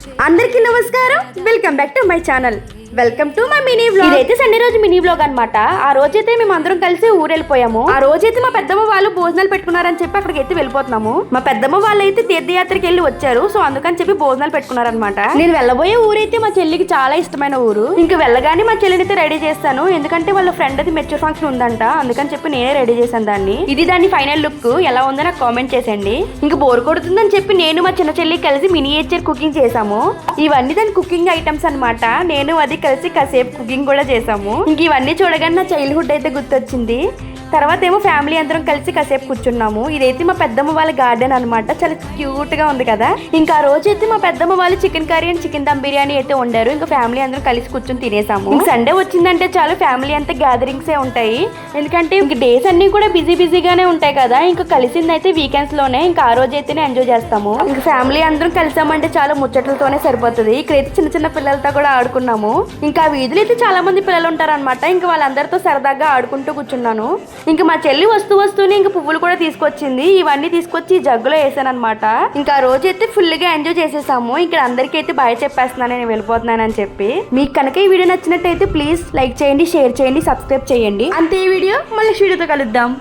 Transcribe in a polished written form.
అందరికీ నమస్కారం, welcome back to my channel. Welcome to my mini vlog. ఇదైతే Sunday రోజు మినీ వ్లాగ్ అన్నమాట. ఆ రోజైతే మేము అందరం కలిసి ఊరు వెళ్ళిపోయాము. ఆ రోజైతే మా పెద్దమ్మ వాళ్ళు భోజనాలు పెట్టుకున్నారని చెప్పి అక్కడికి అయితే వెళ్ళిపోతున్నాము. మా పెద్దమ్మ వాళ్ళు అయితే తీర్థయాత్రకి వెళ్ళి వచ్చారు, సో అందుకని చెప్పి భోజనాలు పెట్టుకున్నారనమాట. నేను వెళ్ళబోయే ఊరైతే మా చెల్లికి చాలా ఇష్టమైన ఊరు. ఇంక వెళ్ళగానే మా చెల్లిని అయితే రెడీ చేస్తాను, ఎందుకంటే వాళ్ళ ఫ్రెండ్ అది మెచ్యూర్ ఫంక్షన్ ఉందంట, అందుకని చెప్పి నేనే రెడీ చేశాను దాన్ని. ఇది దాని ఫైనల్ లుక్. ఎలా ఉందో నాకు కామెంట్ చేసేయండి. ఇంక బోర్ కొడుతుందని చెప్పి నేను మా చిన్న చెల్లి కలిసి మినియేచర్ కుకింగ్ చేసాము. ఇవన్నీ దాని కుకింగ్ ఐటమ్స్ అనమాట. నేను అది కలిసి కాసేపు కుకింగ్ కూడా చేసాము. ఇంక ఇవన్నీ చూడగానే నా చైల్డ్హుడ్ అయితే గుర్తొచ్చింది. తర్వాత ఏమో ఫ్యామిలీ అందరం కలిసి కాసేపు కూర్చున్నాము. ఇదైతే మా పెద్దమ్మ వాళ్ళ గార్డెన్ అనమాట. చాలా క్యూట్ గా ఉంది కదా. ఇంకా ఆ రోజు అయితే మా పెద్దమ్మ వాళ్ళు chicken curry and chicken dum biryani అయితే వండారు. ఇంకా ఫ్యామిలీ అందరం కలిసి కూర్చొని తినేసాము. సండే వచ్చిందంటే చాలు ఫ్యామిలీ అంతా గ్యాదరింగ్స్ ఉంటాయి, ఎందుకంటే ఇంక డేస్ అన్ని కూడా బిజీగానే ఉంటాయి కదా. ఇంకా కలిసింది అయితే వీకెండ్స్ లోనే. ఇంకా ఆ రోజు అయితేనే ఎంజాయ్ చేస్తాము. ఇంకా ఫ్యామిలీ అందరం కలిసామంటే చాలా ముచ్చట్లతోనే సరిపోతుంది. ఇక్కడైతే చిన్న చిన్న పిల్లలతో కూడా ఆడుకున్నాము. ఇంకా ఆ వీధిలో అయితే చాలా మంది పిల్లలు ఉంటారనమాట. ఇంకా వాళ్ళందరితో సరదాగా ఆడుకుంటూ కూర్చున్నాను. ఇంకా మా చెల్లి వస్తూనే ఇంకా పువ్వులు కూడా తీసుకొచ్చింది. ఇవన్నీ తీసుకొచ్చి జగ్గులో వేసాను అనమాట. ఇంకా ఆ రోజు అయితే ఫుల్ గా ఎంజాయ్ చేసేసాము. ఇక్కడ అందరికీ అయితే బాయ్ చెప్పేస్తున్నాను, నేను వెళ్ళిపోతున్నాను అని చెప్పి. మీకు కనుక ఈ వీడియో నచ్చినట్టయితే ప్లీజ్ లైక్ చేయండి, షేర్ చేయండి, సబ్స్క్రైబ్ చేయండి. అంతే ఈ వీడియో. మళ్ళీ వీడియోతో కలుద్దాం.